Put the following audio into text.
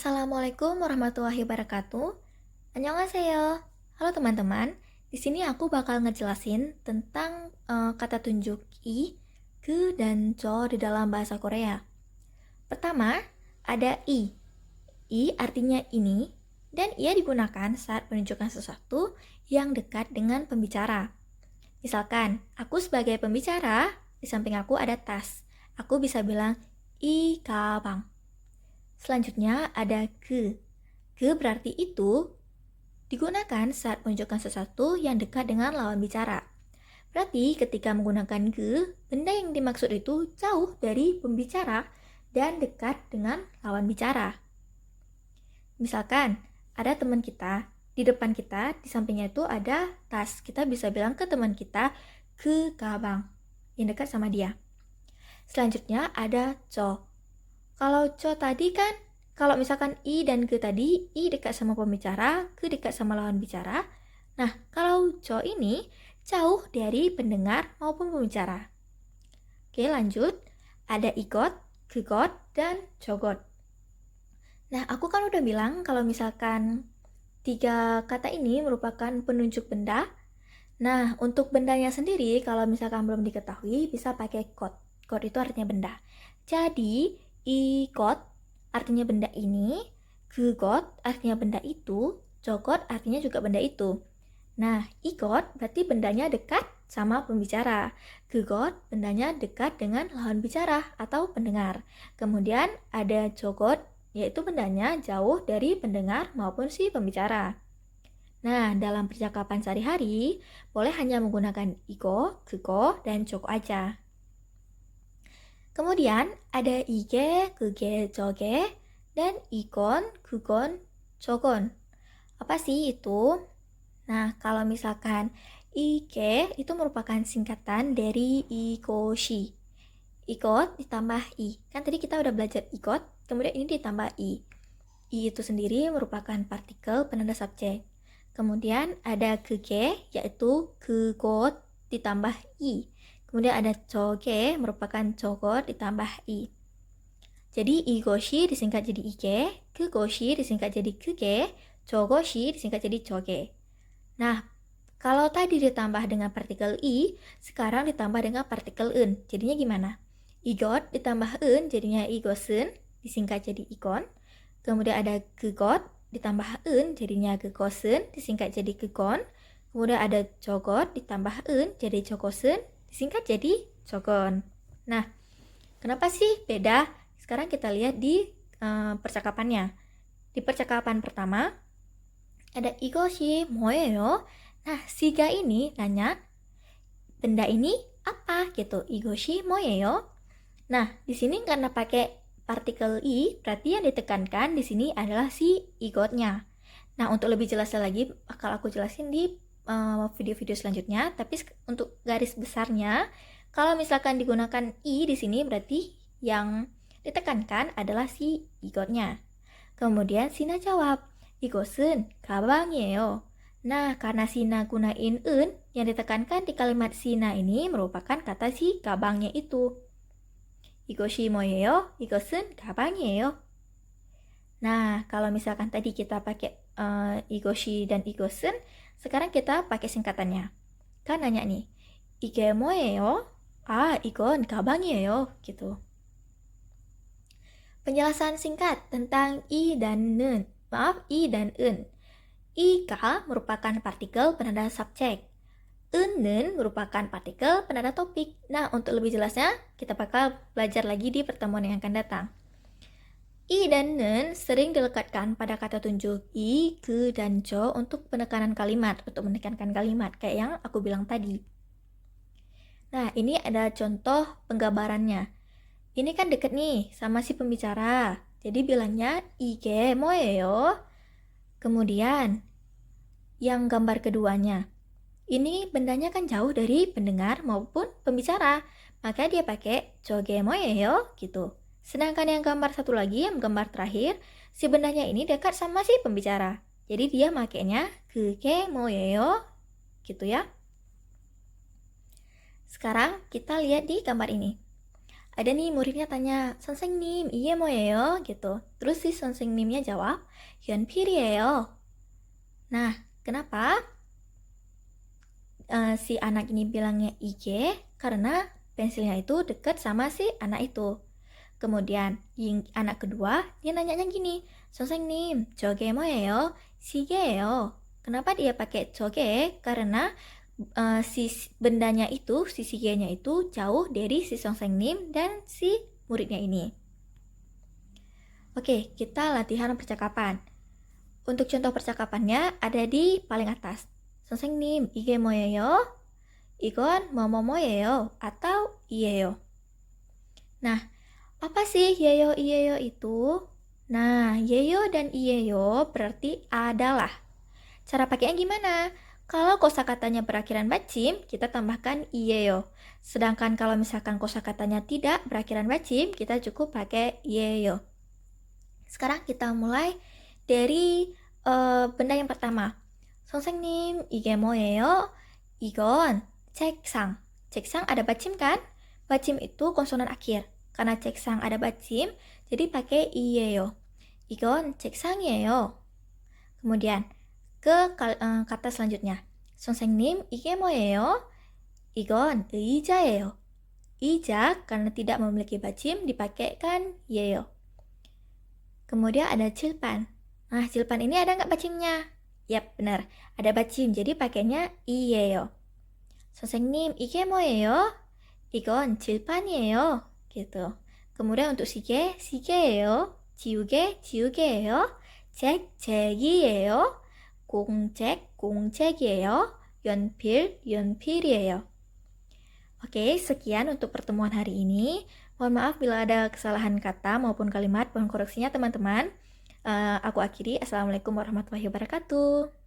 Assalamualaikum warahmatullahi wabarakatuh. Annyeonghaseyo. Halo teman-teman. Di sini aku bakal ngejelasin tentang kata tunjuk i, ke, dan co di dalam bahasa Korea. Pertama, ada i. I artinya ini, dan ia digunakan saat menunjukkan sesuatu yang dekat dengan pembicara. Misalkan, aku sebagai pembicara, di samping aku ada tas. Aku bisa bilang i kabang. Selanjutnya ada ke. Ke berarti itu digunakan saat menunjukkan sesuatu yang dekat dengan lawan bicara. Berarti ketika menggunakan ke, benda yang dimaksud itu jauh dari pembicara dan dekat dengan lawan bicara. Misalkan ada teman kita, di depan kita, di sampingnya itu ada tas. Kita bisa bilang ke teman kita, ke kabang, yang dekat sama dia. Selanjutnya ada co. Kalau co tadi kan, kalau misalkan i dan ke tadi, i dekat sama pembicara, ke dekat sama lawan bicara. Nah, kalau co ini jauh dari pendengar maupun pembicara. Oke, lanjut. Ada igot, gegot, dan cogot. Nah, aku kan udah bilang kalau misalkan tiga kata ini merupakan penunjuk benda. Nah, untuk bendanya sendiri, kalau misalkan belum diketahui, bisa pakai got. Got itu artinya benda. Jadi, igot artinya benda ini, gegot artinya benda itu, cogot artinya juga benda itu. Nah, igot berarti bendanya dekat sama pembicara. Gegot bendanya dekat dengan lawan bicara atau pendengar. Kemudian ada cogot, yaitu bendanya jauh dari pendengar maupun si pembicara. Nah, dalam percakapan sehari-hari, boleh hanya menggunakan igo, gego, dan coko aja. Kemudian ada ige, gege, joge, dan igon, gugon, jogon. Apa sih itu? Nah, kalau misalkan ige itu merupakan singkatan dari igoshi. Igot ditambah i. Kan tadi kita udah belajar igot, kemudian ini ditambah i. I itu sendiri merupakan partikel penanda subjek. Kemudian ada gege, yaitu gegot ditambah i. Kemudian ada joge, merupakan jogot ditambah i. Jadi igoshi disingkat jadi ige, gegoshi disingkat jadi gege, jogoshi disingkat jadi joge. Nah, kalau tadi ditambah dengan partikel i, sekarang ditambah dengan partikel en. Jadinya gimana? Igot ditambah en, jadinya igosen, disingkat jadi igon. Kemudian ada gegot, ditambah en, jadinya gegosen, disingkat jadi gegon. Kemudian ada jogot, ditambah en, jadi jogosen, disingkat jadi jogon. Nah, kenapa sih beda? Sekarang kita lihat di percakapannya. Di percakapan pertama, ada igoshi moeyo. Nah, si ga ini nanya, benda ini apa gitu? Igoshi moeyo. Nah, di sini karena pakai partikel i, berarti yang ditekankan di sini adalah si igotnya. Nah, untuk lebih jelasnya lagi, bakal aku jelasin di video-video selanjutnya. Tapi untuk garis besarnya, kalau misalkan digunakan i di sini, berarti yang ditekankan adalah si igotnya. Kemudian Sina jawab, 이것은 가방이에요. Nah, karena Sina gunain en, yang ditekankan di kalimat Sina ini merupakan kata si kabangnya itu. 이것이 뭐예요? 이것은 가방이에요. Nah, kalau misalkan tadi kita pakai igoshi dan igosen, sekarang kita pakai singkatannya. Kan nanya nih, 이게 뭐예요? Ah, 이건 가방이에요. Gitu. Penjelasan singkat tentang i dan nen. Maaf, i dan en. Ika merupakan partikel penanda subjek. Enen merupakan partikel penanda topik. Nah, untuk lebih jelasnya, kita bakal belajar lagi di pertemuan yang akan datang. I dan nen sering dilekatkan pada kata tunjuk i, ke, dan co untuk penekanan kalimat, untuk menekankan kalimat, kayak yang aku bilang tadi. Nah, ini ada contoh penggambarannya. Ini kan deket nih sama si pembicara. Jadi bilangnya ige moeyo. Kemudian, yang gambar keduanya. Ini bendanya kan jauh dari pendengar maupun pembicara. Maka dia pakai joge moeyo gitu. Sedangkan yang gambar satu lagi, yang gambar terakhir, si bendanya ini dekat sama si pembicara. Jadi dia makainya gege moeyo gitu ya. Sekarang kita lihat di gambar ini. ada nih muridnya tanya, 선생님, 이게 뭐예요? Gitu. Terus si 선생님nya jawab, 연필이에요. Nah, kenapa si anak ini bilangnya 이게? Karena pensilnya itu dekat sama si anak itu. Kemudian anak kedua dia nanyanya gini, 선생님, 저게 뭐예요? 시계예요. Kenapa dia pakai 저게? Karena si bendanya itu, si sigenya itu jauh dari si 선생님 dan si muridnya ini. Oke, kita latihan percakapan. Untuk contoh percakapannya ada di paling atas. 선생님, 이게 뭐예요? 이건 뭐뭐뭐예요. Atau 이예요. Nah, apa sih 예요, 이예요 itu? Nah, 예요 dan 이예요 berarti adalah. Cara pakainya gimana? Kalau kosakatanya berakhiran bacim, kita tambahkan iyeyo. Sedangkan kalau misalkan kosakatanya tidak berakhiran bacim, kita cukup pakai iyeyo. Sekarang kita mulai dari benda yang pertama. 선생님, 이게 뭐예요? 이건 책상. 책상 ada bacim kan? Bacim itu konsonan akhir. Karena 책상 ada bacim, jadi pakai iyeyo. 이건 책상이에요. Kemudian kata selanjutnya. 선생님, 이게 뭐예요? 이건 의자예요. 의자 karena tidak memiliki bacim dipakaikan 예요. Kemudian ada 칠판. Nah, 칠판 ini ada nggak bacimnya? Yap, benar. Ada bacim, jadi pakainya 이예요. 선생님, 이게 뭐예요? 이건 칠판이에요. Gitu. Kemudian untuk 시계, 시계예요. 지우개, 지우개예요. 책, 책이에요. 공책, 공책이에요. 연필, 연필이에요. Oke, sekian untuk pertemuan hari ini. Mohon maaf bila ada kesalahan kata maupun kalimat, mohon koreksinya teman-teman. Aku akhiri. Assalamualaikum warahmatullahi wabarakatuh.